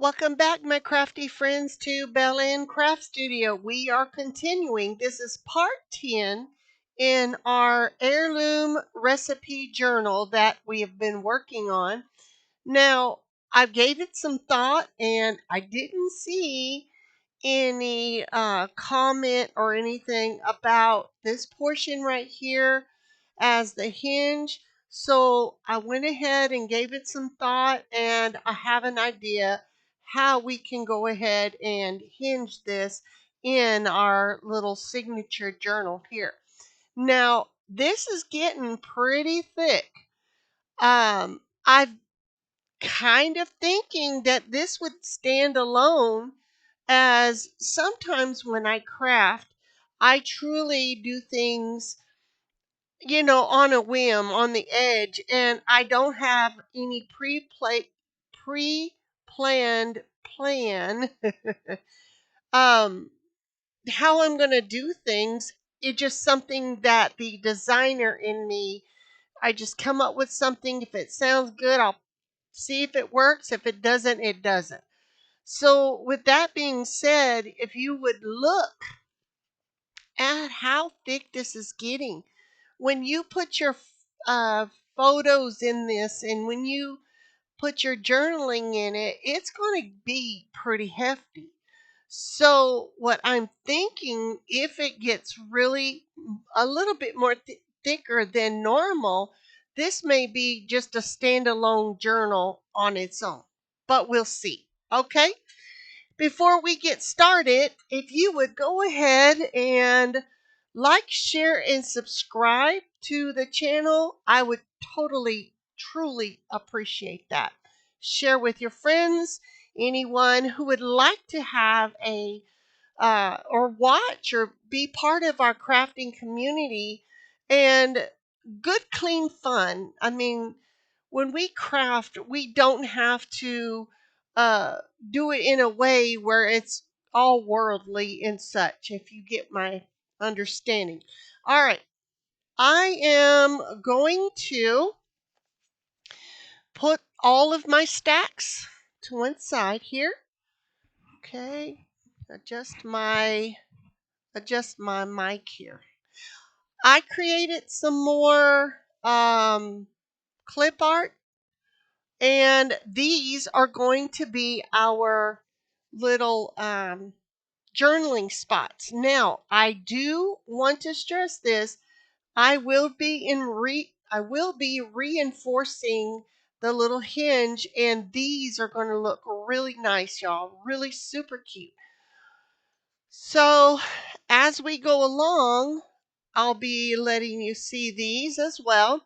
Welcome back, my crafty friends, to Belle Ann Craft Studio. We are continuing. This is part 10 in our Heirloom Recipe Journal that we have been working on. Now, I gave it some thought and I didn't see any comment or anything about this portion right here as the hinge. So I went ahead and gave it some thought, and I have an idea how we can go ahead and hinge this in our little signature journal here. Now, this is getting pretty thick. I've kind of thinking that this would stand alone, as sometimes when I craft, I truly do things, on a whim, on the edge, and I don't have any pre-planned plan um how I'm going to do things. It's just something that the designer in me, I just come up with something. If it sounds good, I'll see if it works. If it doesn't, it doesn't. So, with that being said, if you would look at how thick this is getting, when you put your uh, photos in this and when you put your journaling in it, it's going to be pretty hefty. So, what I'm thinking, if it gets really a little bit more thicker than normal, this may be just a standalone journal on its own. But we'll see. Okay? Before we get started, if you would go ahead and like, share, and subscribe to the channel, I would totally, truly appreciate that. Share with your friends, anyone who would like to have a or watch or be part of our crafting community, and good, clean fun. I mean, when we craft, we don't have to uh, do it in a way where it's all worldly and such, if you get my understanding. All right, I am going to put all of my stacks to one side here. Okay, adjust my mic here. I created some more clip art, and these are going to be our little journaling spots. Now, I do want to stress this. I will be reinforcing the little hinge, and these are going to look really nice, y'all. Really super cute. So, as we go along, I'll be letting you see these as well.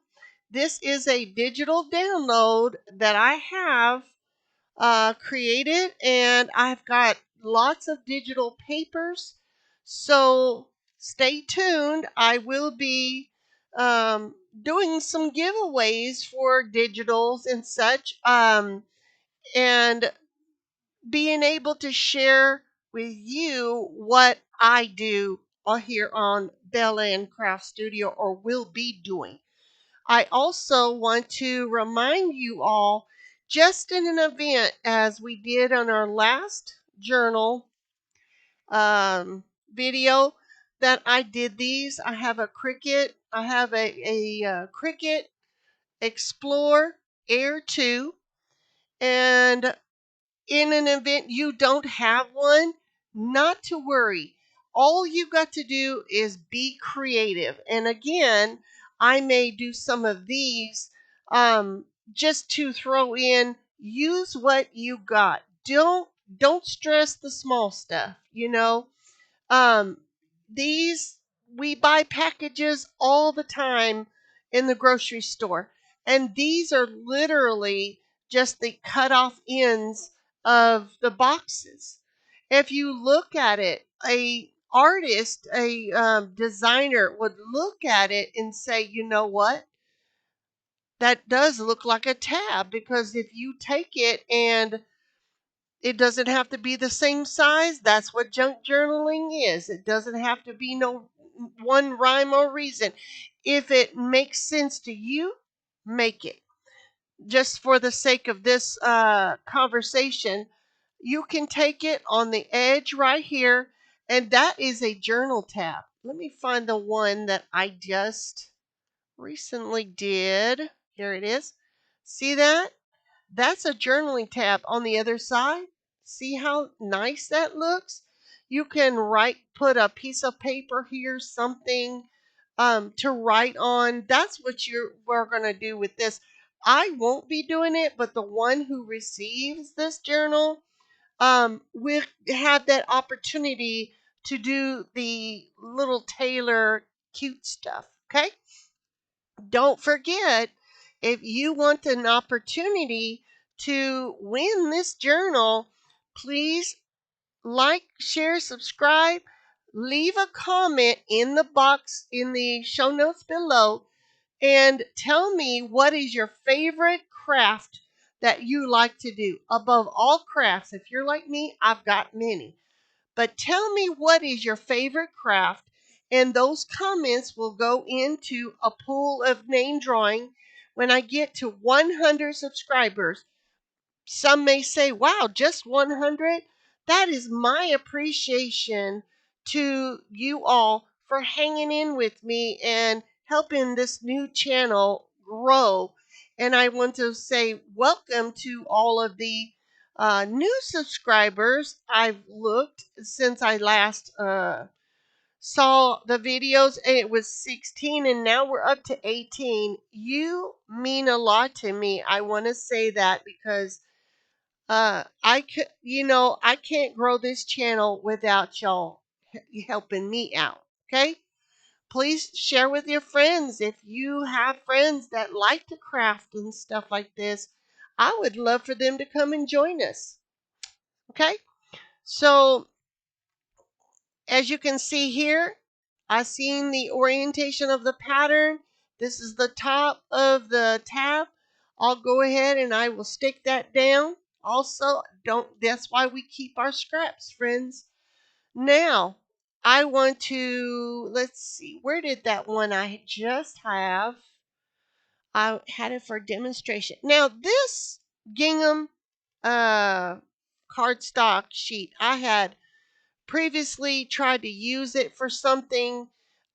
This is a digital download that I have created, and I've got lots of digital papers. So stay tuned. I will be doing some giveaways for digitals and such, and being able to share with you what I do here on Belle Ann Craft Studio, or will be doing. I also want to remind you all, just in an event as we did on our last journal video, that I did these. I have a Cricut. I have a Cricut Explore Air 2, and in an event you don't have one, not to worry. All you got to do is be creative. And again, I may do some of these just to throw in. Use what you got. Don't stress the small stuff. Um, these, we buy packages all the time in the grocery store, and these are literally just the cut off ends of the boxes. If you look at it, a designer would look at it and say, you know what? That does look like a tab, because if you take it and it doesn't have to be the same size. That's what junk journaling is. It doesn't have to be no one rhyme or reason. If it makes sense to you, make it. Just for the sake of this conversation, you can take it on the edge right here, and that is a journal tab. Let me find the one that I just recently did. Here it is. See that? That's a journaling tab on the other side. See how nice that looks? You can put a piece of paper here, something to write on. That's what we're going to do with this. I won't be doing it, but the one who receives this journal will have that opportunity to do the little Taylor cute stuff. Okay? Don't forget, if you want an opportunity to win this journal, please like, share, subscribe, leave a comment in the box in the show notes below, and tell me what is your favorite craft that you like to do. Above all crafts, if you're like me, I've got many. But tell me what is your favorite craft, and those comments will go into a pool of name drawing when I get to 100 subscribers. Some may say, wow, just 100? That is my appreciation to you all for hanging in with me and helping this new channel grow. And I want to say welcome to all of the new subscribers. I've looked since I last saw the videos, and it was 16, and now we're up to 18. You mean a lot to me. I want to say that because I can't grow this channel without y'all helping me out. Okay? Please share with your friends if you have friends that like to craft and stuff like this. I would love for them to come and join us. Okay? So, as you can see here, I've seen the orientation of the pattern. This is the top of the tab. I'll go ahead and I will stick that down. Also, that's why we keep our scraps, friends. Now, I want to, let's see, where did that one I just have? I had it for demonstration. Now, this gingham cardstock sheet, I had previously tried to use it for something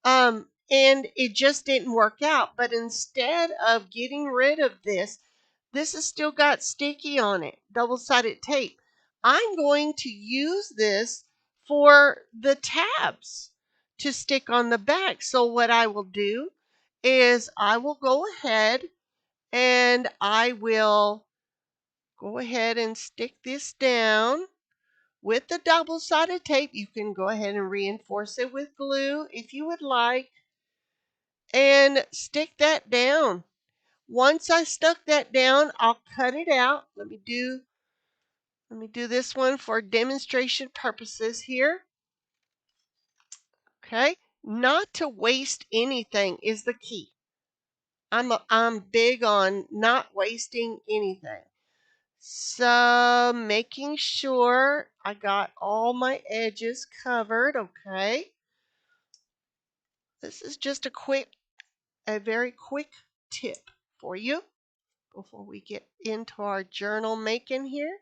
and it just didn't work out. But instead of getting rid of this has still got sticky on it, double-sided tape. I'm going to use this for the tabs to stick on the back. So what I will do is I will go ahead and I will go ahead and stick this down with the double-sided tape. You can go ahead and reinforce it with glue if you would like, and stick that down. Once I stuck that down, I'll cut it out. Let me do this one for demonstration purposes here. Okay, not to waste anything is the key. I'm big on not wasting anything. So making sure I got all my edges covered. Okay. This is just a very quick tip for you before we get into our journal making here.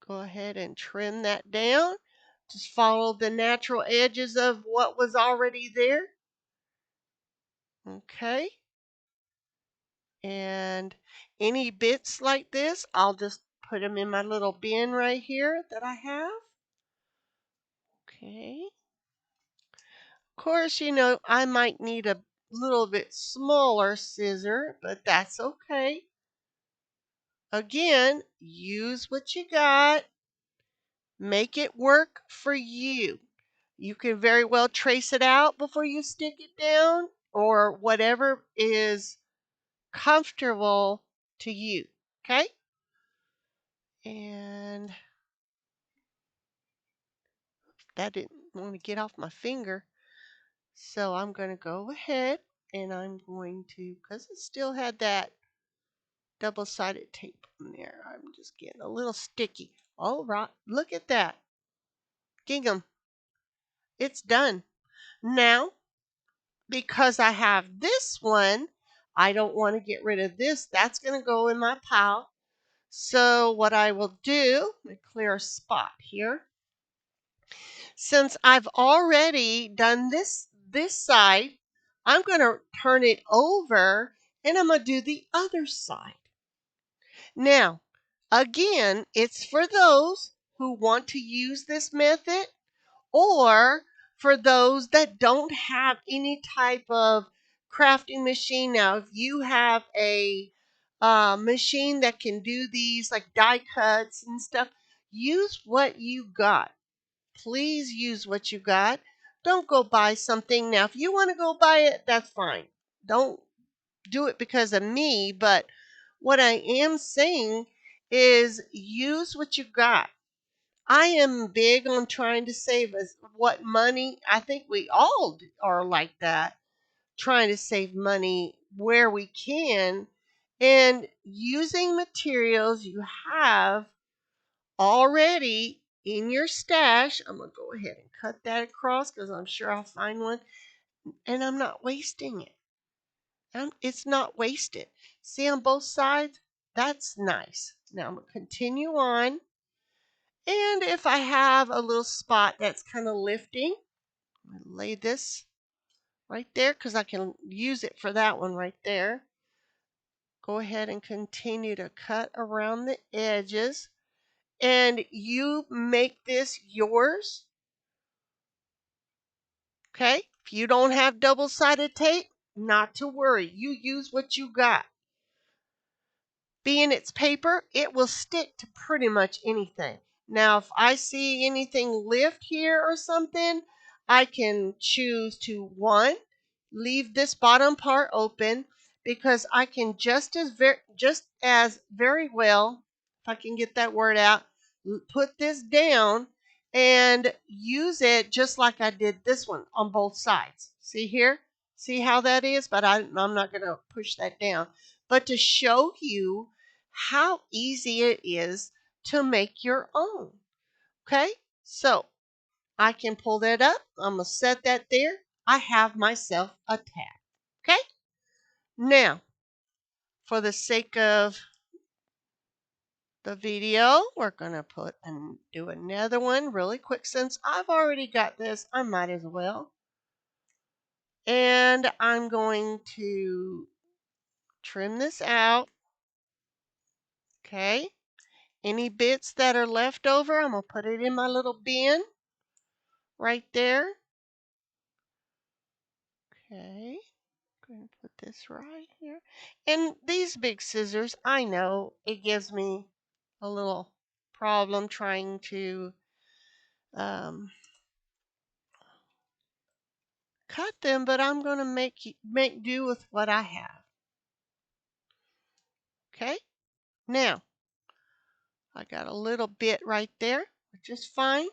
Go ahead and trim that down. Just follow the natural edges of what was already there. Okay. And any bits like this, I'll just put them in my little bin right here that I have. Okay. Of course, I might need a little bit smaller scissor, but that's okay. Again, use what you got. Make it work for you. You can very well trace it out before you stick it down, or whatever is comfortable to you. Okay? And that didn't want to get off my finger. So I'm going to go ahead and I'm going to, because it still had that double-sided tape on there, I'm just getting a little sticky. All right, look at that. Gingham. It's done. Now, because I have this one, I don't want to get rid of this. That's going to go in my pile. So what I will do, let me clear a spot here. Since I've already done this side, I'm going to turn it over and I'm going to do the other side. Now, again, it's for those who want to use this method or for those that don't have any type of crafting machine. Now, if you have a machine that can do these like die cuts and stuff, use what you got. Please use what you got. Don't go buy something. Now, if you want to go buy it, that's fine. Don't do it because of me, but what I am saying is use what you got. I am big on trying to save us what money. I think we all are like that, trying to save money where we can and using materials you have already in your stash. I'm going to go ahead and cut that across because I'm sure I'll find one and I'm not wasting it. It's not wasted. See on both sides? That's nice. Now I'm going to continue on. And if I have a little spot that's kind of lifting, I lay this right there because I can use it for that one right there. Go ahead and continue to cut around the edges. And you make this yours. Okay? If you don't have double-sided tape, not to worry. You use what you got. Being it's paper, it will stick to pretty much anything. Now, if I see anything lift here or something, I can choose to, one, leave this bottom part open because I can just as very well, if I can get that word out, put this down and use it just like I did this one on both sides. See here? See how that is? But I'm not going to push that down. But to show you how easy it is to make your own. Okay, so I can pull that up. I'm going to set that there. I have myself a tab. Okay, now for the sake of the video, we're going to put and do another one really quick. Since I've already got this, I might as well. And I'm going to trim this out. Okay. Any bits that are left over, I'm going to put it in my little bin right there. Okay, going to put this right here. And these big scissors, I know it gives me a little problem trying to cut them, but I'm going to make do with what I have. Okay, now I got a little bit right there, which is fine.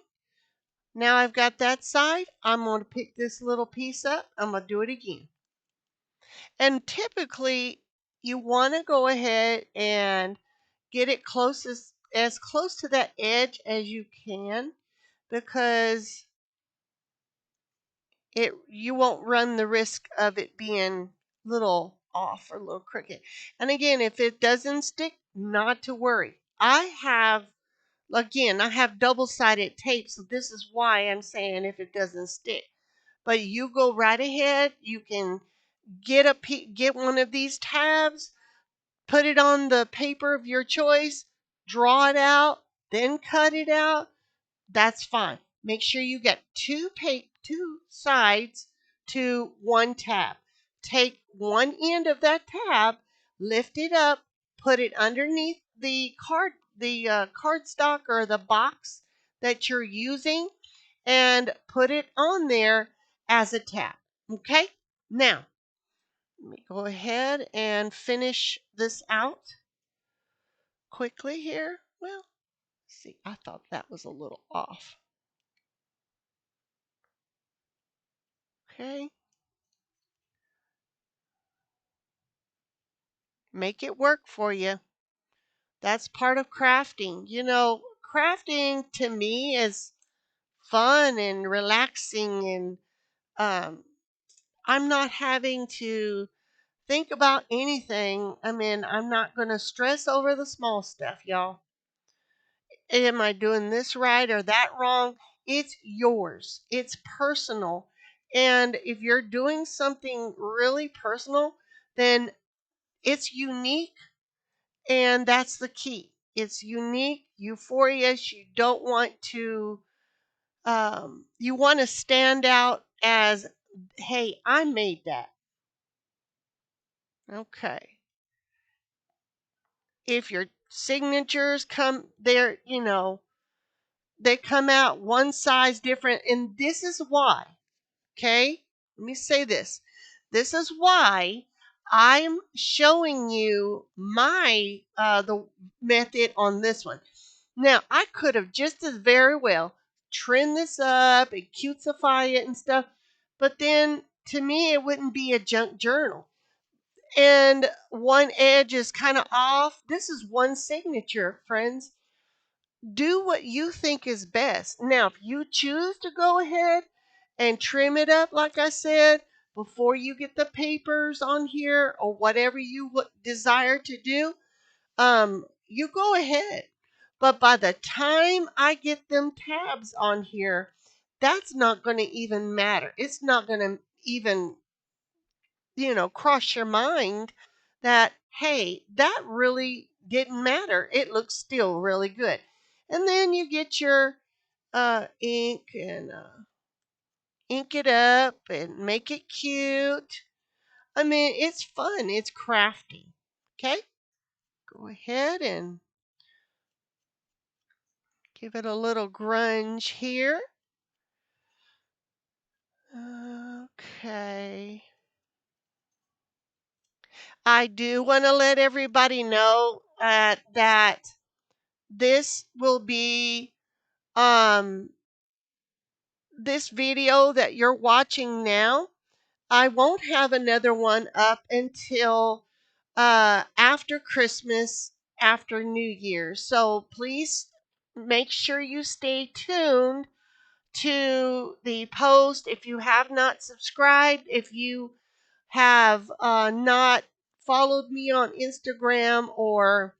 Now I've got that side. I'm going to pick this little piece up. I'm going to do it again. And typically, you want to go ahead and get it as close to that edge as you can because you won't run the risk of it being a little off or a little crooked. And again, if it doesn't stick, not to worry. I have double-sided tape, so this is why I'm saying if it doesn't stick. But you go right ahead. You can get one of these tabs, put it on the paper of your choice, draw it out, then cut it out. That's fine. Make sure you get two sides to one tab. Take one end of that tab, lift it up, put it underneath the cardstock or the box that you're using, and put it on there as a tab. Okay? Now, let me go ahead and finish this out quickly here. Well, see, I thought that was a little off. Okay. Make it work for you. That's part of crafting. You know, crafting to me is fun and relaxing, and I'm not having to think about anything, I mean, I'm not going to stress over the small stuff, y'all. Am I doing this right or that wrong? It's yours, it's personal. And if you're doing something really personal, then it's unique, and that's the key. It's unique, euphorious. You don't want to, you want to stand out as, hey, I made that. Okay. If your signatures come there, they come out one size different. And this is why, okay? Let me say this. This is why I'm showing you the method on this one. Now, I could have just as very well trimmed this up and cutesify it and stuff, but then to me it wouldn't be a junk journal. And one edge is kind of off. This is one signature, friends. Do what you think is best. Now, if you choose to go ahead and trim it up, like I said, before you get the papers on here or whatever you desire to do, you go ahead. But by the time I get them tabs on here, that's not going to even matter. It's not going to even, cross your mind that, hey, that really didn't matter. It looks still really good. And then you get your ink and ink it up and make it cute. I mean, it's fun. It's crafty. Okay? Go ahead and give it a little grunge here. Okay. I do want to let everybody know that this will be um this video that you're watching now. I won't have another one up until after Christmas, after New Year's. So please make sure you stay tuned to the post. If you have not subscribed, if you have not followed me on Instagram or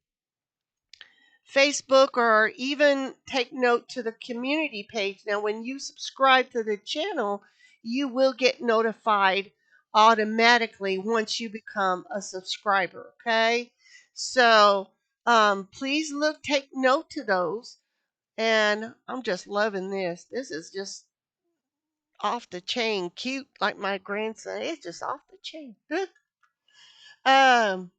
Facebook, or even take note to the community page. Now, when you subscribe to the channel, you will get notified automatically once you become a subscriber. Okay, so please take note to those. And I'm just loving this. This is just off the chain cute, like my grandson. It's just off the chain. um,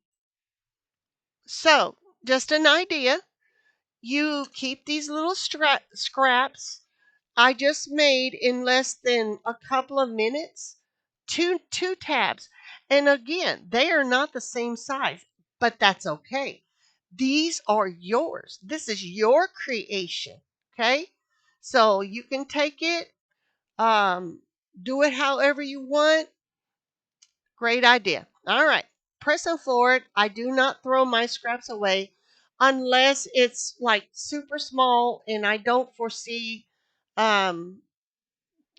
so just an idea. You keep these little scraps I just made in less than a couple of minutes. Two tabs. And again, they are not the same size, but that's okay. These are yours. This is your creation. Okay? So you can take it, um, do it however you want. Great idea. All right. Pressing forward. I do not throw my scraps away unless it's like super small and I don't foresee um,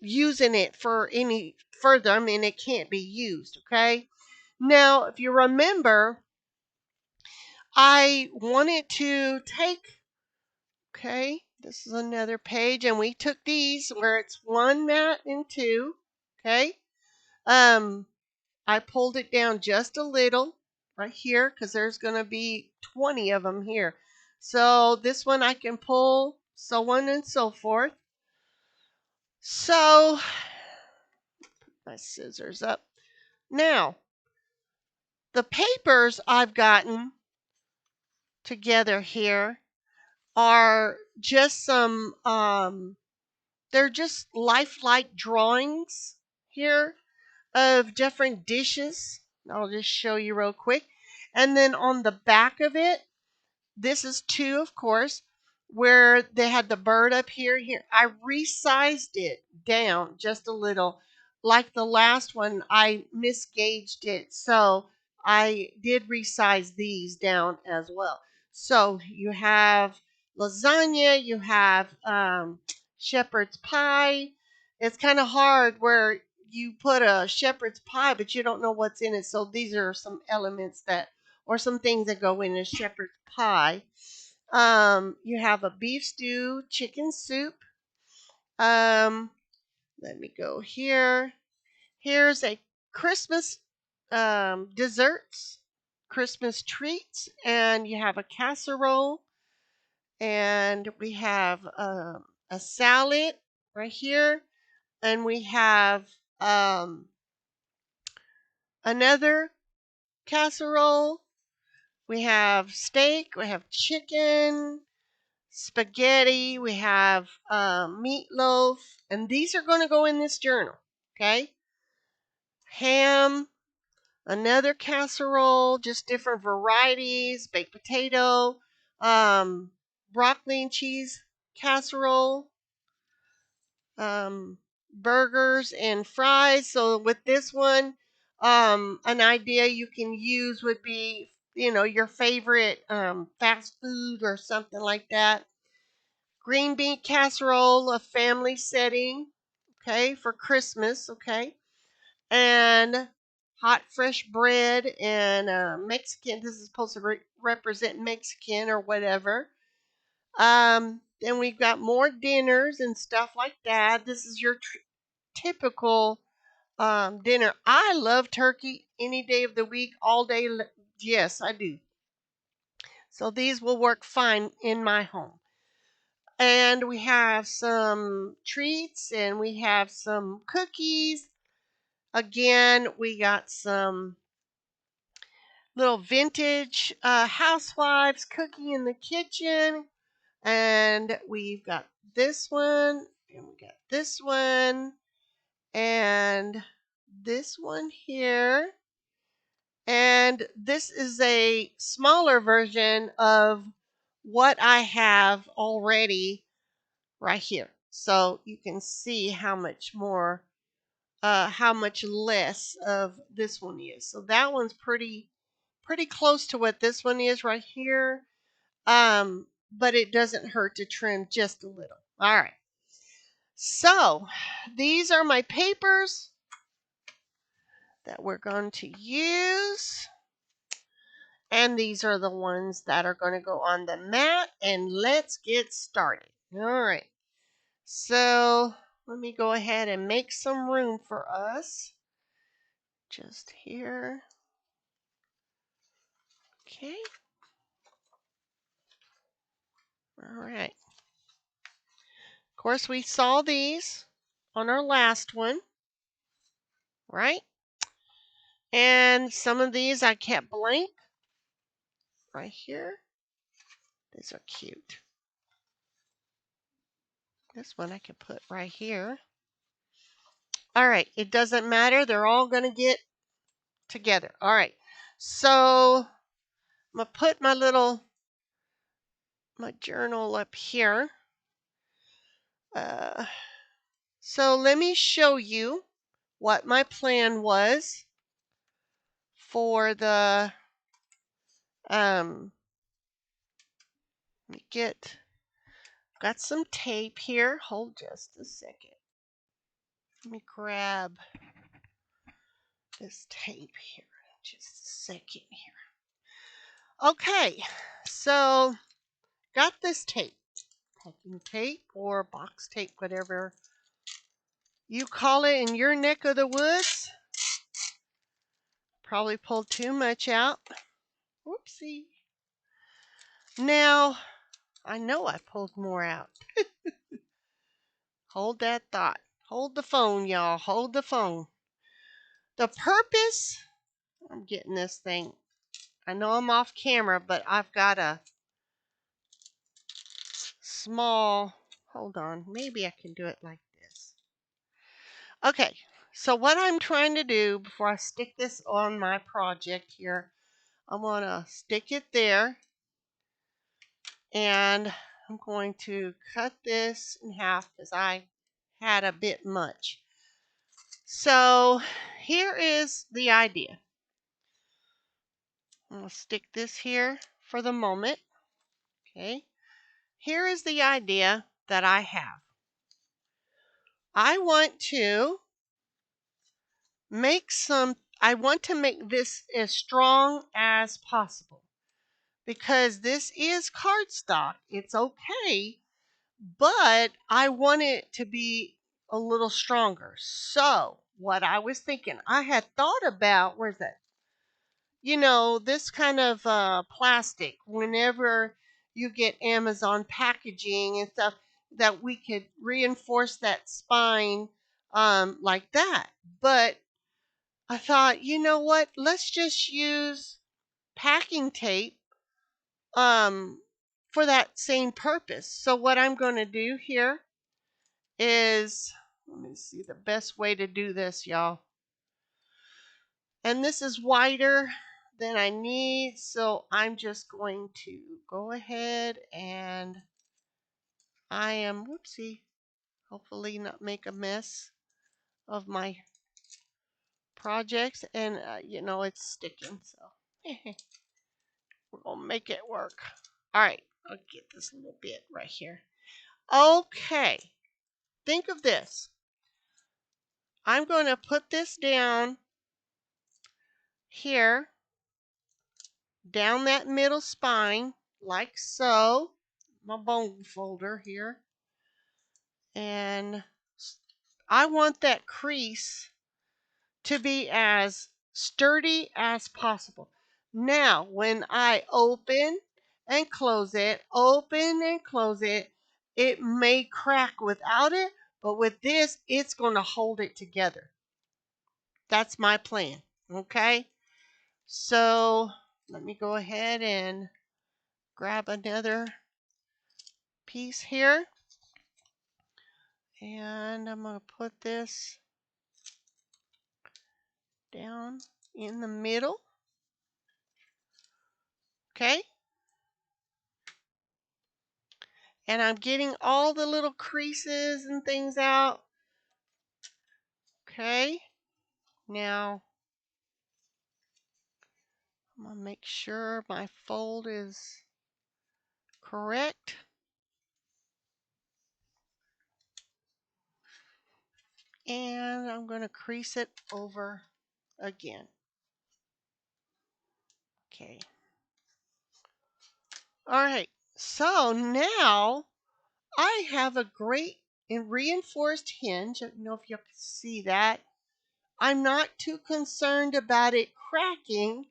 using it for any further. I mean, it can't be used. Okay. Now, if you remember, I wanted to take, okay, this is another page, and we took these where it's one mat and two. Okay. Um, I pulled it down just a little right here because there's going to be 20 of them here. So this one I can pull, so on and so forth. So my scissors up. Now, the papers I've gotten together here are just they're just lifelike drawings here of different dishes. I'll just show you real quick. And then on the back of it, this is two, of course, where they had the bird up here. Here, I resized it down just a little. Like the last one, I misgauged it. So I did resize these down as well. So you have lasagna, you have shepherd's pie. It's kind of hard where you put a shepherd's pie, but you don't know what's in it. So these are some elements that, or some things that go in a shepherd's pie. You have a beef stew, chicken soup. Let me go here. Here's a Christmas desserts, Christmas treats, and you have a casserole, and we have a salad right here, and we have another casserole. We have steak, we have chicken, spaghetti, we have meatloaf, and these are going to go in this journal. Okay, ham, another casserole, just different varieties, baked potato, um, broccoli and cheese casserole, burgers and fries. So with this one, an idea you can use would be, your favorite fast food or something like that. Green bean casserole, a family setting, okay, for Christmas, okay. And hot fresh bread and Mexican. This is supposed to represent Mexican or whatever. Then we've got more dinners and stuff like that. This is your typical dinner. I love turkey any day of the week, all day. Yes, I do. So these will work fine in my home. And we have some treats and we have some cookies. Again, we got some little vintage housewives cooking in the kitchen. And we've got this one, and we got this one, and this one here. And this is a smaller version of what I have already right here. So you can see how much more, how much less of this one is. So that one's pretty close to what this one is right here. But it doesn't hurt to trim just a little. All right. So these are my papers that we're going to use. And these are the ones that are going to go on the mat. And let's get started. All right. So let me go ahead and make some room for us. Just here. Okay. All right. Of course, we saw these on our last one, right? And some of these I kept blank right here. These are cute. This one I can put right here. All right, it doesn't matter. They're all going to get together. All right, so I'm going to put my journal up here. So let me show you what my plan was for the, let me got some tape here. Hold just a second. Let me grab this tape here. Just a second here. Okay, so got this tape. Packing tape or box tape, whatever you call it in your neck of the woods. Probably pulled too much out. Whoopsie. Now, I know I pulled more out. Hold that thought. Hold the phone, y'all. Hold the phone. The purpose, I'm getting this thing. I know I'm off camera, but I've got a small, hold on, maybe I can do it like this. Okay, so what I'm trying to do before I stick this on my project here, I want to stick it there, and I'm going to cut this in half because I had a bit much. So here is the idea. I'm going to stick this here for the moment. Okay, here is the idea that I have. I want to I want to make this as strong as possible because this is cardstock. It's okay, but I want it to be a little stronger. So, what I was thinking, I had thought about, where's that? This kind of plastic, whenever you get Amazon packaging and stuff, that we could reinforce that spine like that. But I thought, you know what? Let's just use packing tape um, for that same purpose. So what I'm going to do here is, let me see the best way to do this, y'all. And this is wider than I need, so I'm just going to go ahead and whoopsie, hopefully not make a mess of my projects. And, it's sticking, so we're going to make it work. All right, I'll get this little bit right here. Okay, think of this. I'm going to put this down here, down that middle spine, like so. My bone folder here. And I want that crease to be as sturdy as possible. Now, when I open and close it, it may crack without it, but with this, it's going to hold it together. That's my plan, okay? So let me go ahead and grab another piece here. And I'm going to put this down in the middle. Okay? And I'm getting all the little creases and things out. Okay? Now, I'm going to make sure my fold is correct. And I'm going to crease it over again. Okay. All right. So now I have a great and reinforced hinge. I don't know if you can see that. I'm not too concerned about it cracking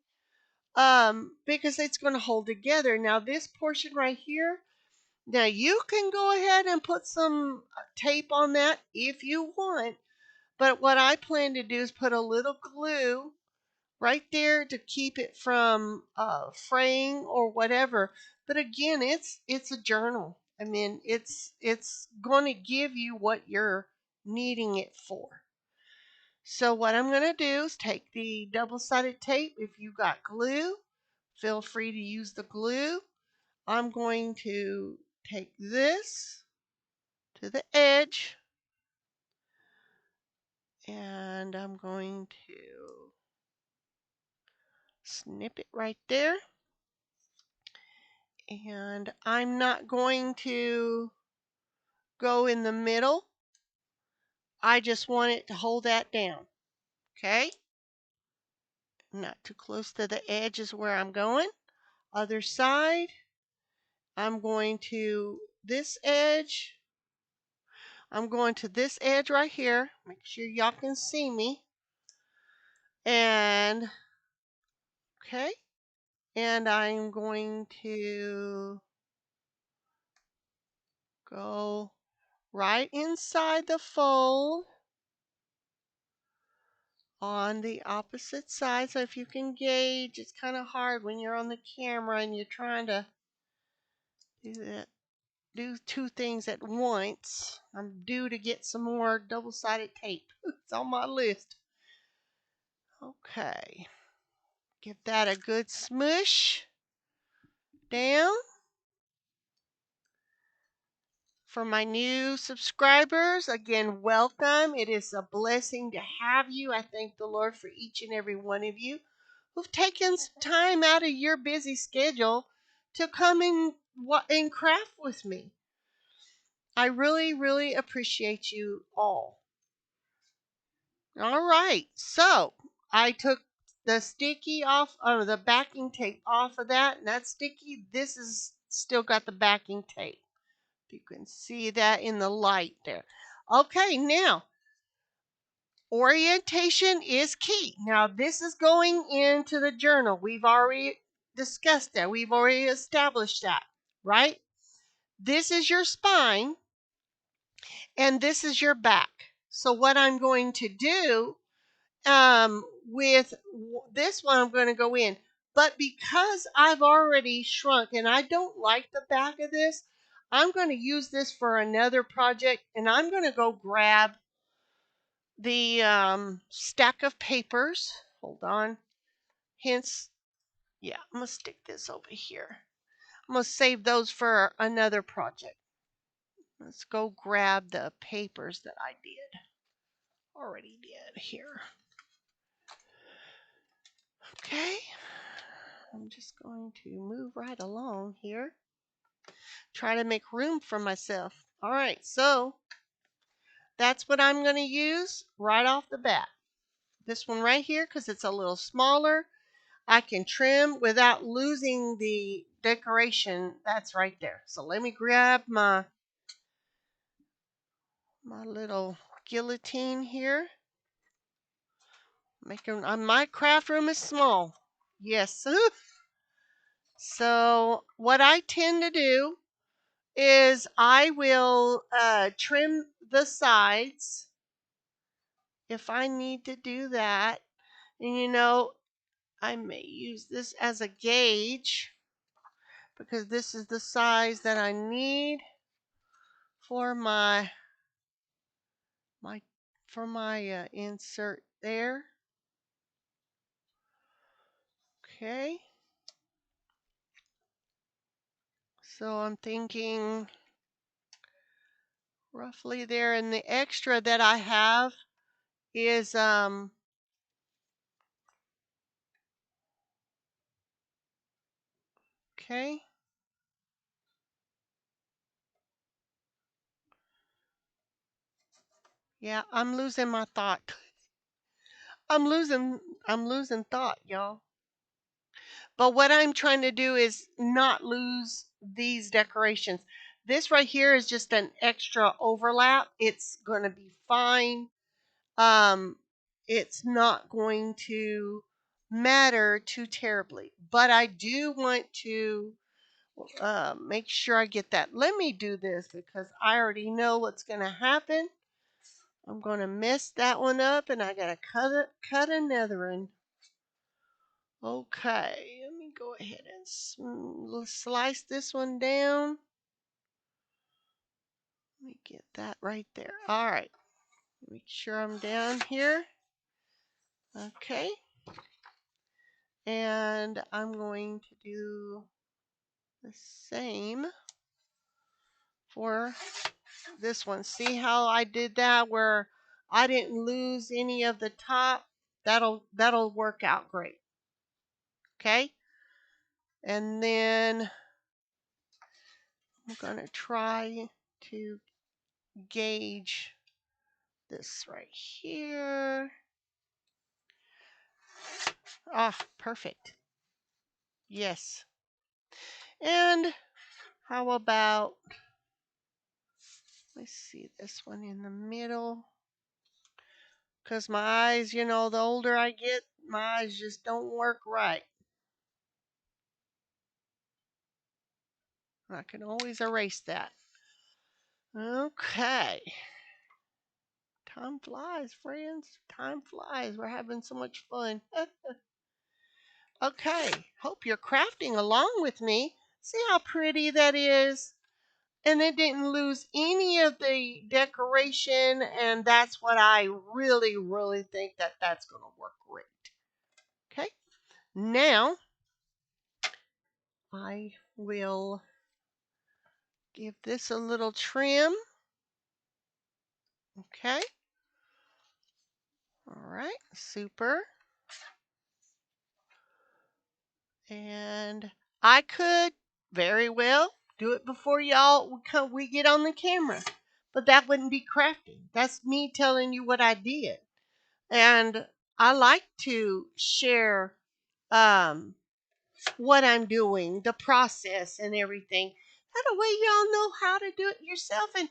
because it's going to hold together. Now this portion right here, now you can go ahead and put some tape on that if you want, but what I plan to do is put a little glue right there to keep it from fraying or whatever. But again, it's a journal. I mean, it's going to give you what you're needing it for. So what I'm going to do is take the double-sided tape. If you got glue, feel free to use the glue. I'm going to take this to the edge, and I'm going to snip it right there. And I'm not going to go in the middle. I just want it to hold that down. Okay? Not too close to the edge is where I'm going. Other side, I'm going to this edge. I'm going to this edge right here. Make sure y'all can see me. And, okay. And I'm going to go right inside the fold on the opposite side. So if you can gauge, it's kind of hard when you're on the camera and you're trying to do two things at once. I'm due to get some more double-sided tape. It's on my list. Okay. Give that a good smush down. For my new subscribers, again, welcome. It is a blessing to have you. I thank the Lord for each and every one of you who've taken some time out of your busy schedule to come and craft with me. I really, really appreciate you all. All right, so I took the sticky off, or the backing tape off of that, and that's sticky. This is still got the backing tape. You can see that in the light there. Okay, now orientation is key. Now this is going into the journal. We've already discussed that. We've already established that, right? This is your spine and this is your back. So what I'm going to do with this one, I'm going to go in. But because I've already shrunk and I don't like the back of this, I'm going to use this for another project, and I'm going to go grab the stack of papers. Hold on. Hence, yeah, I'm going to stick this over here. I'm going to save those for another project. Let's go grab the papers that I already did here. Okay. I'm just going to move right along here. Try to make room for myself. All right, so that's what I'm going to use right off the bat. This one right here, because it's a little smaller, I can trim without losing the decoration that's right there. So let me grab my little guillotine here. My craft room is small. Yes. So what I tend to do is I will trim the sides if I need to do that. And I may use this as a gauge because this is the size that I need for my insert there. Okay. So I'm thinking roughly there, and the extra that I have is okay. Yeah, I'm losing my thought. I'm losing thought, y'all. But what I'm trying to do is not lose these decorations. This right here is just an extra overlap. It's going to be fine. Um, it's not going to matter too terribly. But I do want to make sure I get that. Let me do this because I already know what's going to happen. I'm going to mess that one up, and I got to cut another one. Okay, let me go ahead and slice this one down. Let me get that right there. All right, make sure I'm down here. Okay, and I'm going to do the same for this one. See how I did that where I didn't lose any of the top? That'll work out great. Okay, and then I'm going to try to gauge this right here. Ah, perfect. Yes. And how about, let's see this one in the middle. Because my eyes, the older I get, my eyes just don't work right. I can always erase that. Okay. Time flies, friends. Time flies. We're having so much fun. Okay. Hope you're crafting along with me. See how pretty that is? And it didn't lose any of the decoration, and that's what I really, really think that's going to work great. Okay. Now, I will give this a little trim. Okay. All right. Super. And I could very well do it before we get on the camera. But that wouldn't be crafting. That's me telling you what I did. And I like to share um, what I'm doing, the process and everything. That way y'all know how to do it yourself. And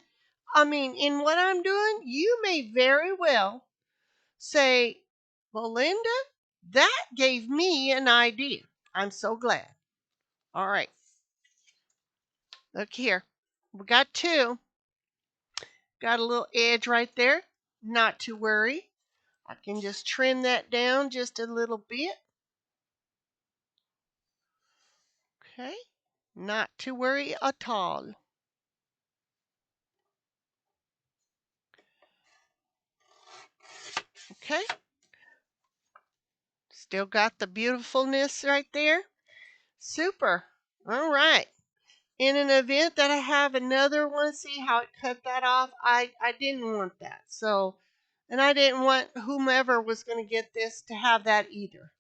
I mean, in what I'm doing, you may very well say, well, Linda, that gave me an idea. I'm so glad. All right, look here. We got two. Got a little edge right there. Not to worry. I can just trim that down just a little bit. Okay. Not to worry at all. Okay. Still got the beautifulness right there. Super. All right. In an event that I have another one, see how it cut that off? I didn't want that. So, and I didn't want whomever was going to get this to have that either.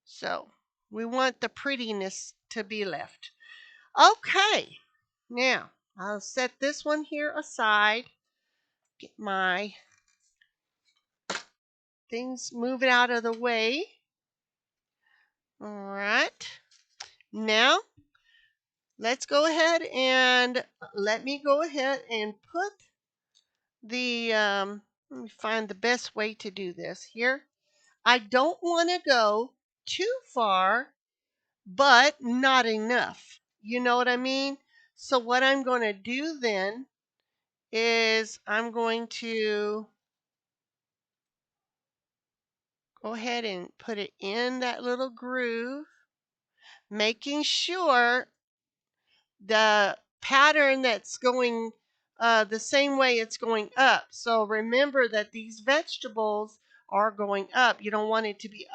So, we want the prettiness to be left. Okay. Now, I'll set this one here aside. Get my things, move it out of the way. All right. Now, let's go ahead and let me go ahead and put the, let me find the best way to do this here. I don't want to go too far, but not enough. You know what I mean? So what I'm going to do then is I'm going to go ahead and put it in that little groove, making sure the pattern that's going the same way it's going up. So remember that these vegetables are going up. You don't want it to be,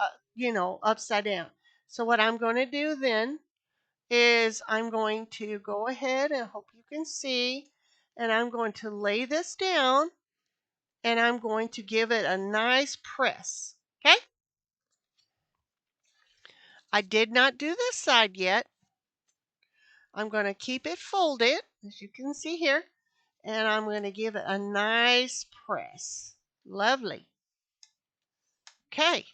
upside down. So what I'm going to do then is I'm going to go ahead and hope you can see, and I'm going to lay this down and I'm going to give it a nice press. Okay? I did not do this side yet. I'm going to keep it folded, as you can see here, and I'm going to give it a nice press. Lovely. Okay,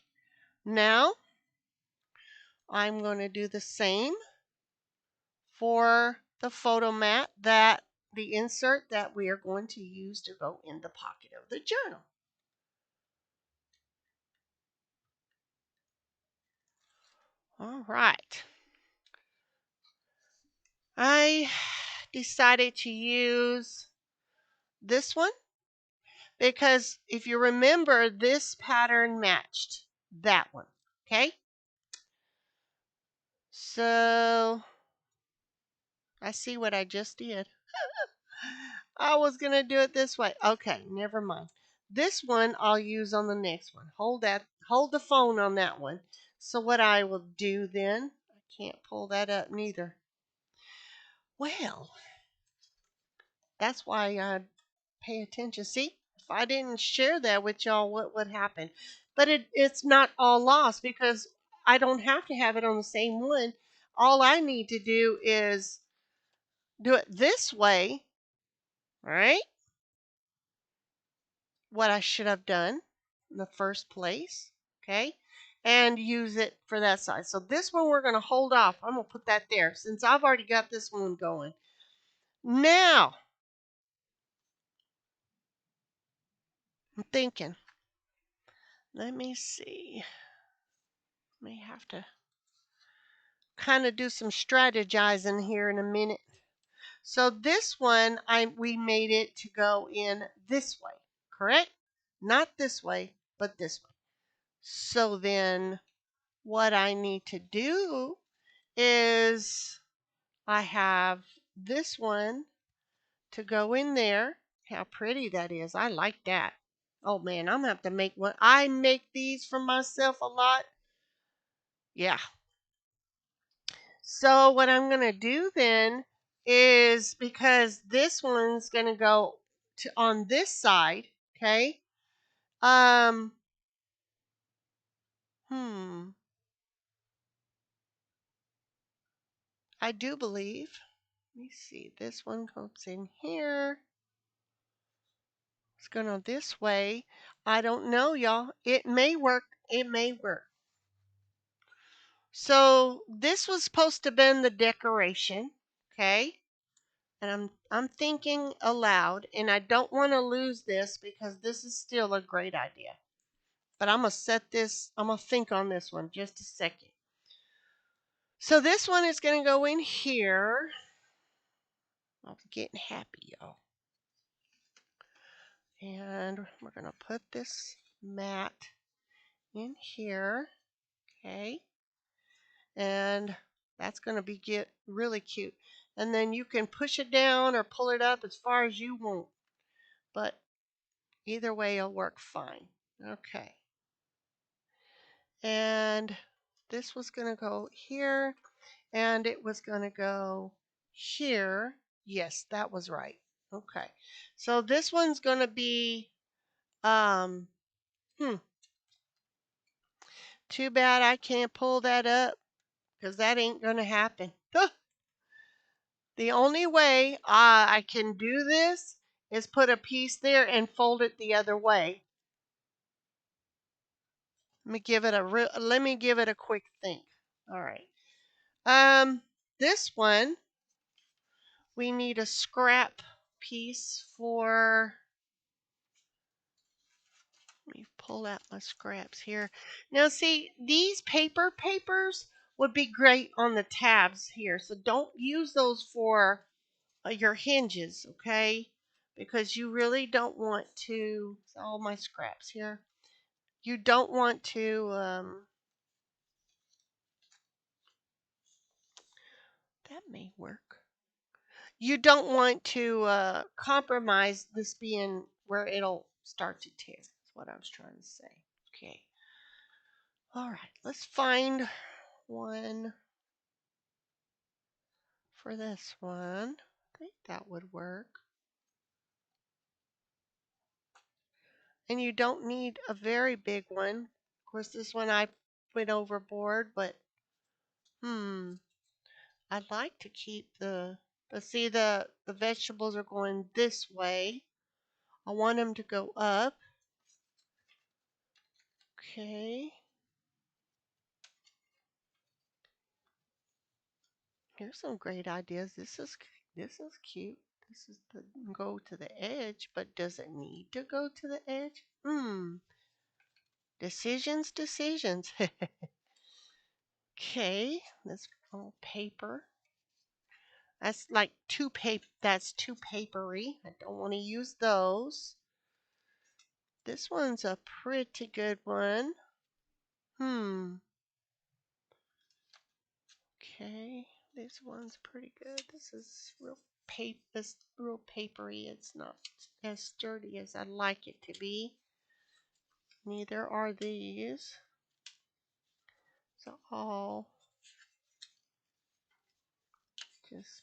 now I'm going to do the same for the Photomat, that the insert that we are going to use to go in the pocket of the journal. All right. I decided to use this one because if you remember, this pattern matched that one. Okay? So I see what I just did. I was going to do it this way. Okay, never mind. This one I'll use on the next one. Hold the phone on that one. So what I will do then, I can't pull that up neither. Well, that's why I pay attention. See, if I didn't share that with y'all, what would happen? But it's not all lost because I don't have to have it on the same one. All I need to do is do it this way, right? What I should have done in the first place, okay? And use it for that side. So this one we're going to hold off. I'm going to put that there since I've already got this one going. Now, I'm thinking, let me see. May have to kind of do some strategizing here in a minute. So this one, we made it to go in this way, correct? Not this way, but this way. So then what I need to do is I have this one to go in there. How pretty that is. I like that. Oh man, I'm going to have to make one. I make these for myself a lot. Yeah. So what I'm going to do then is, because this one's going to go to on this side, okay? Um hmm I do believe. Let me see. This one goes in here. It's gonna this way. I don't know, y'all. It may work. It may work. So this was supposed to be the decoration, okay? And I'm thinking aloud, and I don't want to lose this because this is still a great idea. But I'm gonna I'm gonna think on this one just a second. So this one is gonna go in here. I'm getting happy, y'all. And we're gonna put this mat in here, okay? And that's gonna get really cute. And then you can push it down or pull it up as far as you want. But either way it'll work fine. Okay. And this was gonna go here, and it was gonna go here. Yes, that was right. Okay. So this one's gonna be um too bad I can't pull that up because that ain't gonna happen. The only way I can do this is put a piece there and fold it the other way. Let me give it a quick think. All right. This one we need a scrap piece for. Let me pull out my scraps here. Now see, these papers would be great on the tabs here. So don't use those for your hinges, okay? Because you really don't want to, all my scraps here. You don't want to, that may work. You don't want to compromise this being where it'll start to tear. That's what I was trying to say. Okay. All right, let's find one for this one. I think that would work. And you don't need a very big one. Of course, this one I went overboard, but I'd like to keep let's see, the vegetables are going this way. I want them to go up. Okay. Here's some great ideas. This is cute. This is the go to the edge, but does it need to go to the edge? Decisions. Okay, this little paper. That's like that's too papery. I don't want to use those. This one's a pretty good one. Okay, this one's pretty good. This is real papery. It's not as sturdy as I'd like it to be. Neither are these. So all just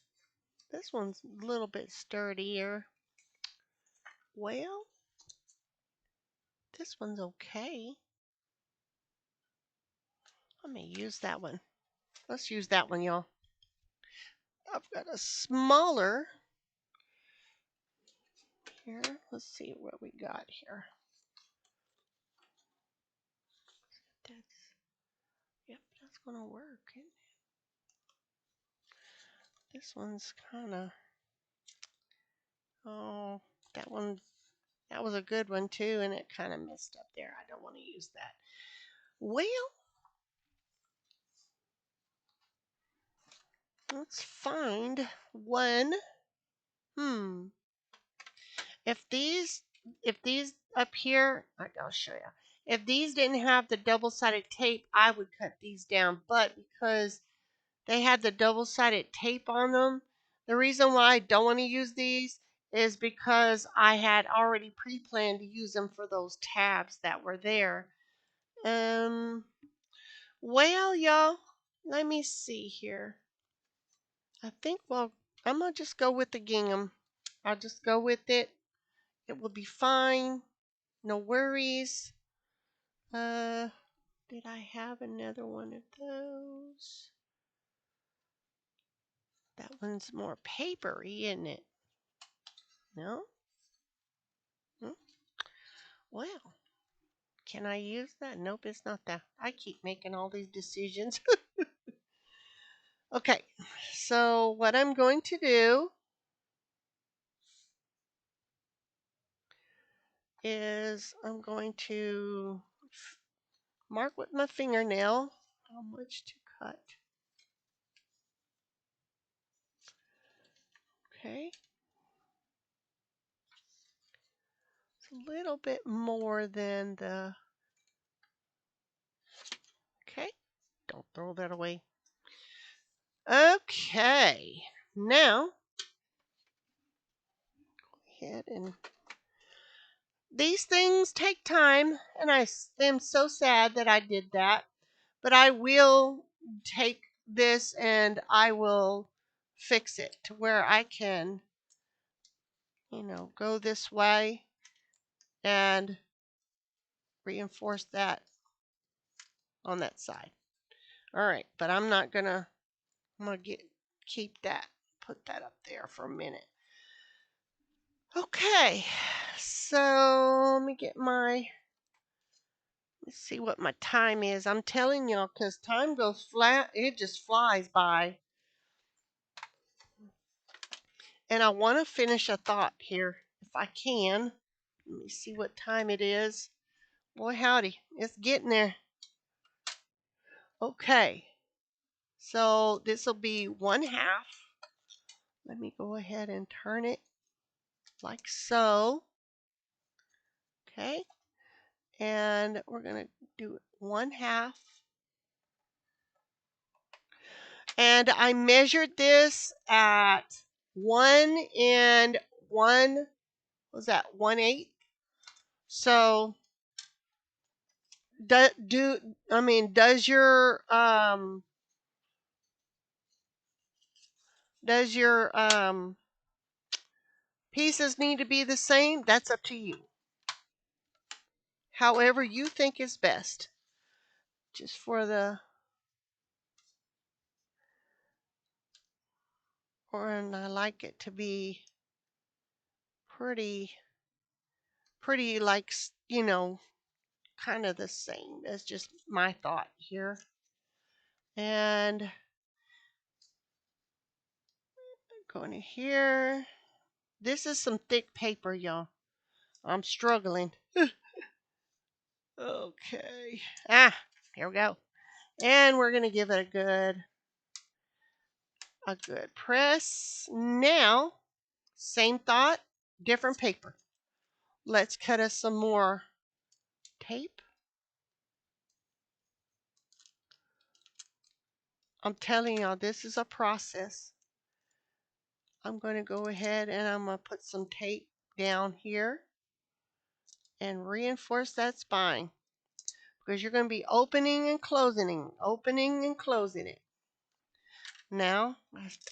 this one's a little bit sturdier. Well, this one's okay. I may use that one. Let's use that one, y'all. I've got a smaller here. Let's see what we got here. Yep, that's gonna work. This one's kind of, oh, that one, that was a good one too, and it kind of messed up there. I don't want to use that. Well, let's find one. Hmm. If these, if these up here, I'll show you. If these didn't have the double-sided tape, I would cut these down. But because they had the double-sided tape on them, the reason why I don't want to use these is because I had already pre-planned to use them for those tabs that were there. Well, y'all, let me see here. I think, well, I'm going to just go with the gingham. I'll just go with it. It will be fine. No worries. Did I have another one of those? That one's more papery, isn't it? No? Well, can I use that? Nope, it's not that. I keep making all these decisions. Okay, so what I'm going to do is I'm going to mark with my fingernail how much to cut. Okay. It's a little bit more than the, okay, don't throw that away. Okay, now, go ahead and, these things take time, and I am so sad that I did that, but I will take this and I will fix it to where I can, go this way and reinforce that on that side. All right, but I'm gonna keep that, put that up there for a minute. Okay, so let's see what my time is. I'm telling y'all, because time goes flat, it just flies by. And I want to finish a thought here if I can. Let me see what time it is. Boy, howdy, it's getting there. Okay, so this will be 1/2. Let me go ahead and turn it like so. Okay, and we're going to do 1/2. And I measured this at 1 was that 1/8? So does your pieces need to be the same? That's up to you. However you think is best. Just for and I like it to be pretty like, kind of the same. That's just my thought here. And going to here. This is some thick paper, y'all. I'm struggling. Okay. Here we go. And we're going to give it a good press. Now, same thought, different paper. Let's cut us some more tape. I'm telling y'all, this is a process. I'm going to go ahead and I'm going to put some tape down here and reinforce that spine, because you're going to be opening and closing it. Now,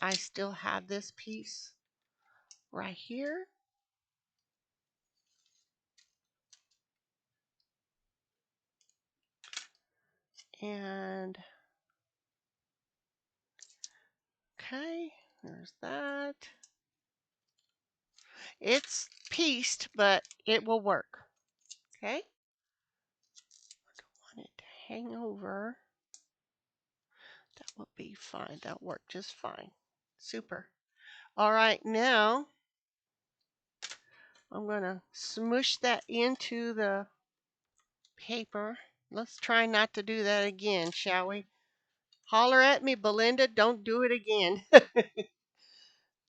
I still have this piece right here. And, okay, there's that. It's pieced, but it will work. Okay? I don't want it to hang over. That will be fine. That'll work just fine. Super. All right, now I'm going to smoosh that into the paper. Let's try not to do that again, shall we? Holler at me, Belinda. Don't do it again.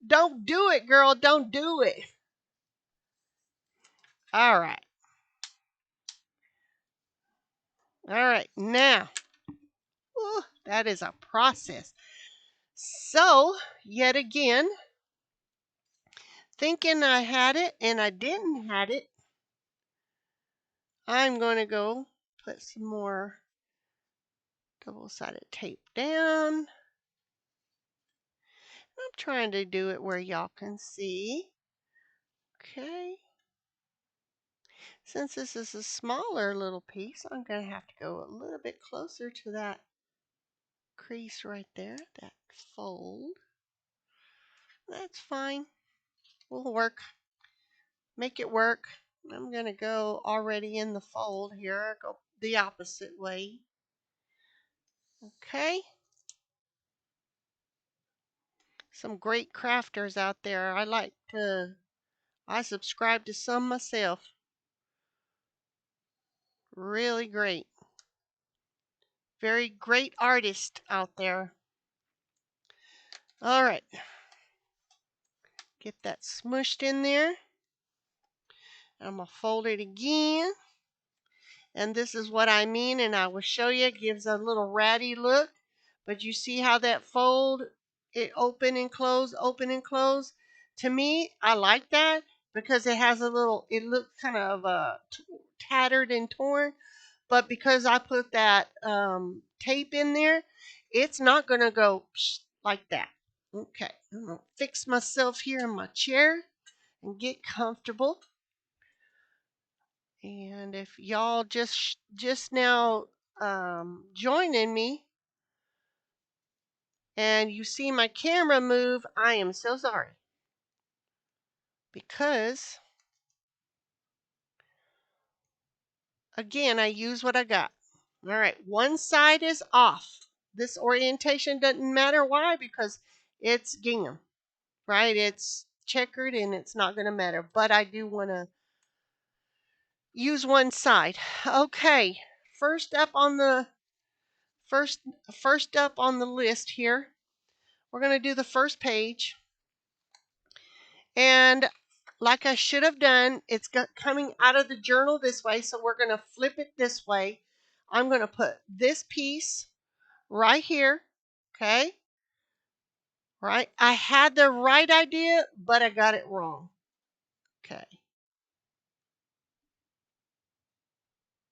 Don't do it, girl. Don't do it. All right. All right. Now, that is a process. So, yet again, thinking I had it and I didn't have it, I'm going to go put some more double-sided tape down. I'm trying to do it where y'all can see. Okay. Since this is a smaller little piece, I'm going to have to go a little bit closer to that crease right there, that fold. That's fine. We'll work. Make it work. I'm going to go already in the fold here. Go the opposite way. Okay. Some great crafters out there. I subscribe to some myself. Really great. Very great artist out there. All right. Get that smushed in there. I'm going to fold it again. And this is what I mean, and I will show you. It gives a little ratty look. But you see how that fold, it open and close, open and close? To me, I like that because it has a little, it looks kind of tattered and torn. But because I put that tape in there, it's not going to go like that. Okay, I'm going to fix myself here in my chair and get comfortable. And if y'all just now joining me and you see my camera move, I am so sorry. Because, again, I use what I got. All right, one side is off. This orientation doesn't matter. Why? Because it's gingham, right? It's checkered and it's not going to matter. But I do want to use one side. Okay, first up on the first up on the list here, we're going to do the first page. And like I should have done, it's coming out of the journal this way, so we're going to flip it this way. I'm going to put this piece right here, okay? Right? I had the right idea, but I got it wrong. Okay.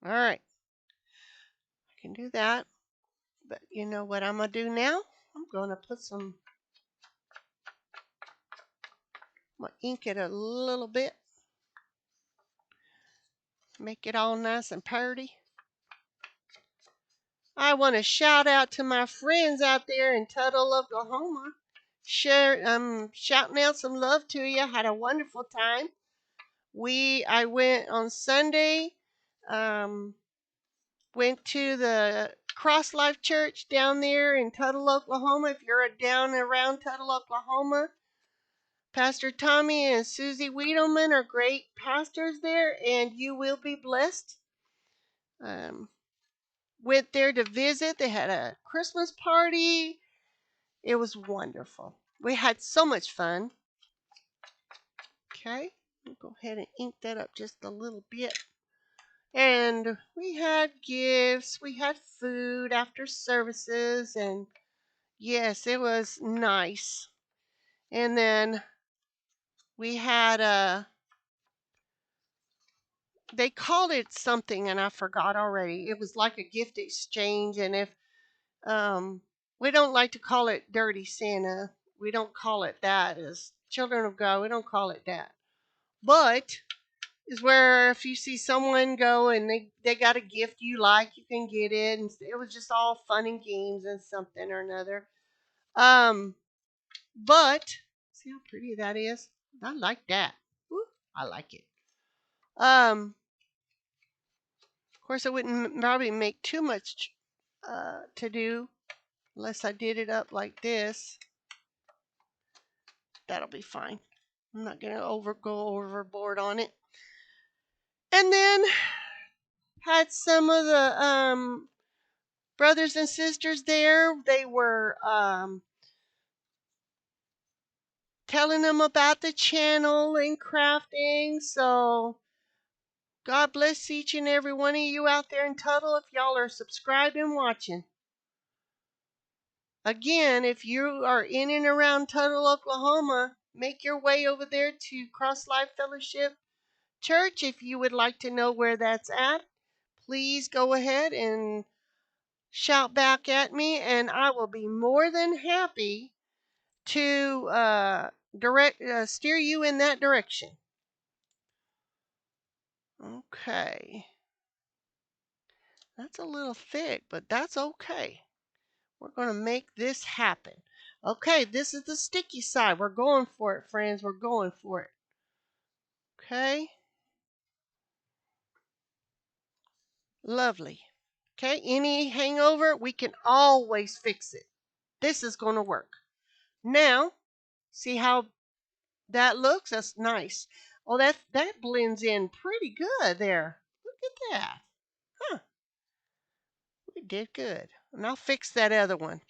All right. I can do that. But you know what I'm going to do now? I'm going to put some, I'm going to ink it a little bit. Make it all nice and pretty. I want to shout out to my friends out there in Tuttle, Oklahoma. Shouting out some love to you. Had a wonderful time. I went on Sunday. Went to the Cross Life Church down there in Tuttle, Oklahoma. If you're down around Tuttle, Oklahoma, Pastor Tommy and Susie Wiedemann are great pastors there, and you will be blessed. Went there to visit. They had a Christmas party. It was wonderful. We had so much fun. Okay, I'll go ahead and ink that up just a little bit. And we had gifts, we had food after services, and yes, it was nice. And then we had they called it something and I forgot already. It was like a gift exchange, and if we don't like to call it Dirty Santa. We don't call it that as children of God. We don't call it that. But is where if you see someone go and they got a gift you like, you can get it. And it was just all fun and games and something or another. But see how pretty that is? I like that. Woo, I like it. Of course, I wouldn't probably make too much to do unless I did it up like this. That'll be fine. I'm not gonna go overboard on it. And then had some of the brothers and sisters there. They were telling them about the channel and crafting. So God bless each and every one of you out there in Tuttle if y'all are subscribed and watching. Again, if you are in and around Tuttle, Oklahoma, make your way over there to Cross Life Fellowship Church. If you would like to know where that's at, please go ahead and shout back at me, and I will be more than happy to steer you in that direction. Okay. That's a little thick, but that's okay. We're going to make this happen. Okay, this is the sticky side. We're going for it, friends. We're going for it. Okay. Lovely. Okay, any hangover, we can always fix it. This is going to work. Now, see how that looks? That's nice. Oh, that blends in pretty good there. Look at that. Huh, we did good. And I'll fix that other one.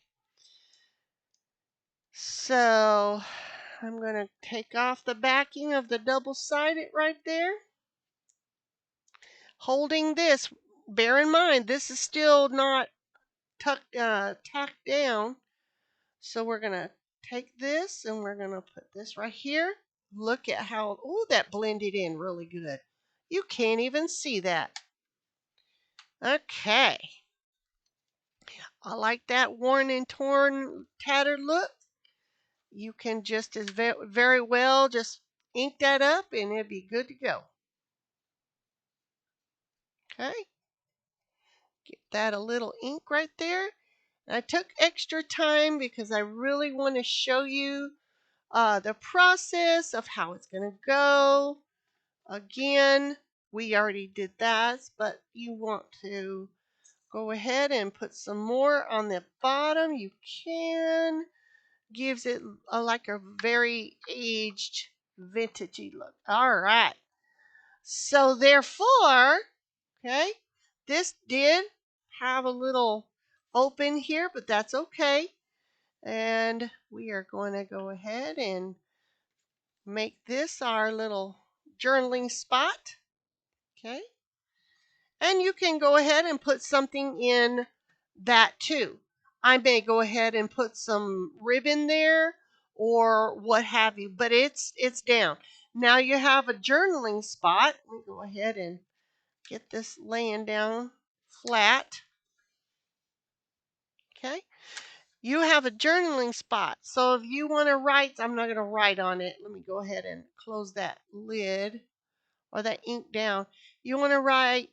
So, I'm going to take off the backing of the double-sided right there. Holding this, bear in mind, this is still not tacked down. So we're going to take this and we're going to put this right here. Look at how, oh, that blended in really good. You can't even see that. Okay. I like that worn and torn, tattered look. You can just as very well just ink that up and it'll be good to go. Okay. Get that a little ink right there. And I took extra time because I really want to show you the process of how it's going to go. Again, we already did that, but you want to go ahead and put some more on the bottom. You can. Gives it like a very aged, vintagey look. All right. So therefore, okay, this did have a little open here, but that's okay. And we are going to go ahead and make this our little journaling spot. Okay. And you can go ahead and put something in that too. I may go ahead and put some ribbon there or what have you, but it's down. Now you have a journaling spot. Let me go ahead and get this laying down flat. Okay. You have a journaling spot. So if you want to write, I'm not going to write on it. Let me go ahead and close that lid or that ink down. You want to write,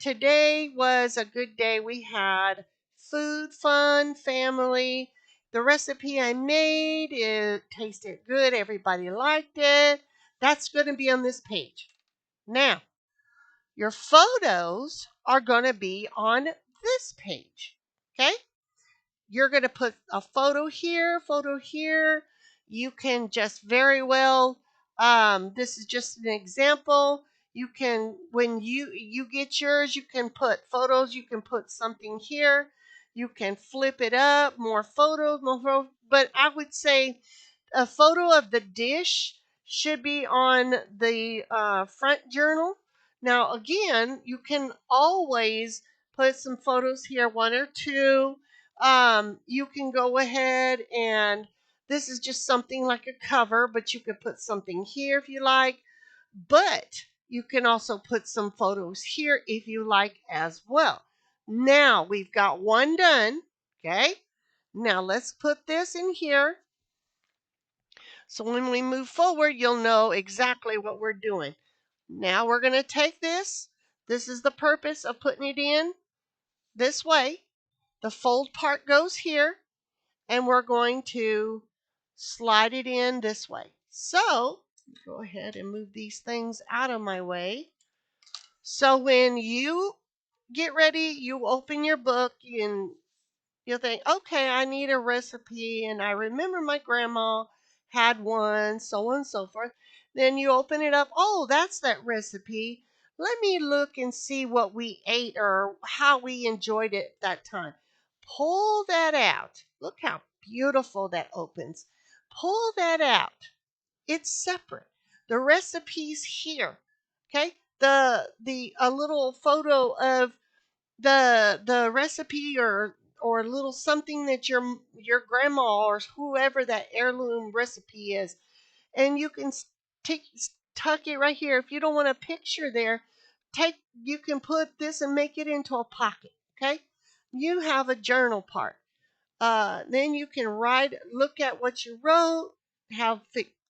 today was a good day. We had food, fun, family. The recipe I made, it tasted good. Everybody liked it. That's going to be on this page. Now, your photos are going to be on this page. Okay? You're going to put a photo here, photo here. You can just very well, this is just an example. You can, when you get yours, you can put photos, you can put something here. You can flip it up, more photos, more photos. But I would say a photo of the dish should be on the front journal. Now, again, you can always put some photos here, one or two. You can go ahead and this is just something like a cover, but you could put something here if you like. But you can also put some photos here if you like as well. Now we've got one done. Okay. Now let's put this in here. So when we move forward, you'll know exactly what we're doing. Now we're going to take this. This is the purpose of putting it in this way. The fold part goes here, and we're going to slide it in this way. So go ahead and move these things out of my way. So when you get ready, you open your book and you'll think, okay, I need a recipe, and I remember my grandma had one, so on and so forth. Then you open it up. Oh, that's that recipe. Let me look and see what we ate or how we enjoyed it that time. Pull that out. Look how beautiful that opens. Pull that out. It's separate. The recipe's here. Okay? The a little photo of the recipe or a little something that your grandma or whoever that heirloom recipe is, and you can take tuck it right here. If you don't want a picture there, take you can put this and make it into a pocket. Okay, you have a journal part. Then you can write, look at what you wrote, have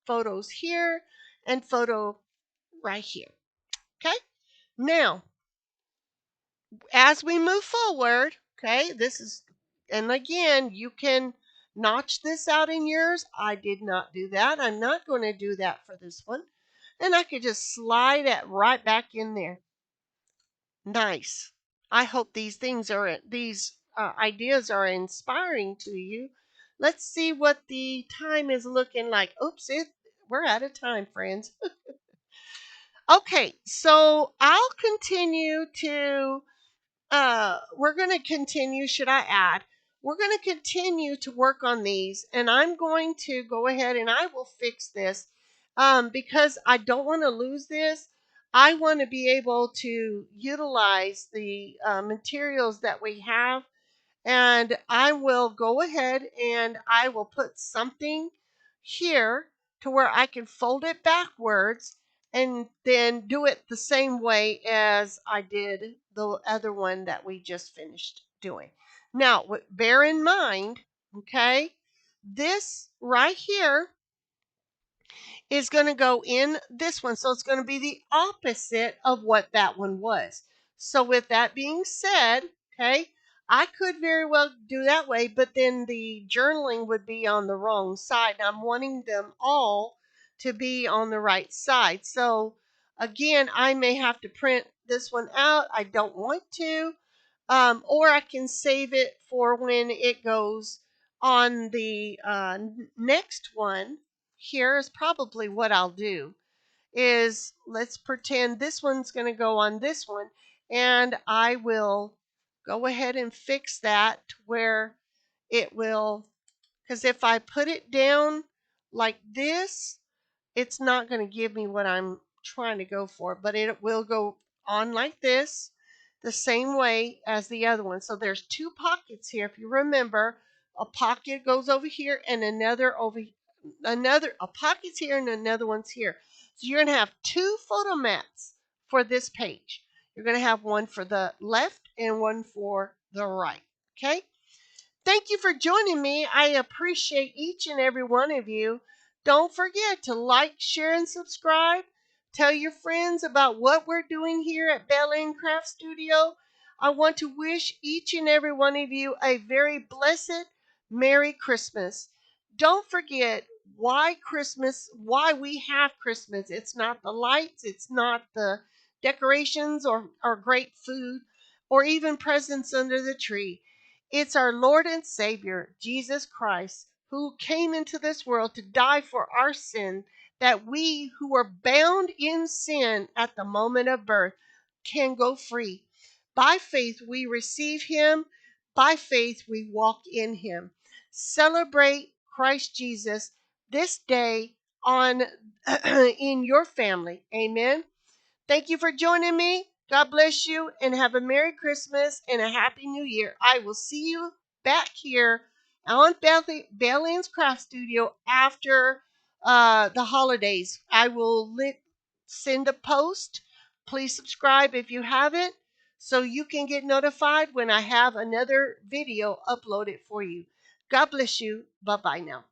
photos here and photo right here. Okay, now as we move forward, okay, this is, and again, you can notch this out in yours. I did not do that. I'm not going to do that for this one. And I could just slide it right back in there. Nice. I hope these ideas are inspiring to you. Let's see what the time is looking like. Oops, we're out of time, friends. Okay, so I'll continue to we're going to continue, should I add? We're going to continue to work on these, and I'm going to go ahead and I will fix this because I don't want to lose this. I want to be able to utilize the materials that we have, and I will go ahead and I will put something here to where I can fold it backwards and then do it the same way as I did the other one that we just finished doing. Now, bear in mind, okay, this right here is going to go in this one. So it's going to be the opposite of what that one was. So with that being said, okay, I could very well do that way, but then the journaling would be on the wrong side. And I'm wanting them all to be on the right side. So again, I may have to print this one out. I don't want to. Or I can save it for when it goes on the next one. Here is probably what I'll do is let's pretend this one's going to go on this one, and I will go ahead and fix that to where it will, because if I put it down like this, it's not going to give me what I'm trying to go for, but it will go on like this, the same way as the other one. So there's two pockets here. If you remember, a pocket goes over here and a pocket's here and another one's here. So you're going to have two photo mats for this page. You're going to have one for the left and one for the right. Okay? Thank you for joining me. I appreciate each and every one of you. Don't forget to like, share, and subscribe. Tell your friends about what we're doing here at Bell Craft Studio. I want to wish each and every one of you a very blessed Merry Christmas. Don't forget why we have Christmas. It's not the lights, it's not the decorations or great food or even presents under the tree. It's our Lord and Savior, Jesus Christ, who came into this world to die for our sin, that we who were bound in sin at the moment of birth can go free. By faith, we receive Him. By faith, we walk in Him. Celebrate Christ Jesus this day on in your family. Amen. Thank you for joining me. God bless you and have a Merry Christmas and a Happy New Year. I will see you back here on Bellyn's Craft Studio after the holidays. I will send a post. Please subscribe if you haven't so you can get notified when I have another video uploaded for you. God bless you. Bye-bye now.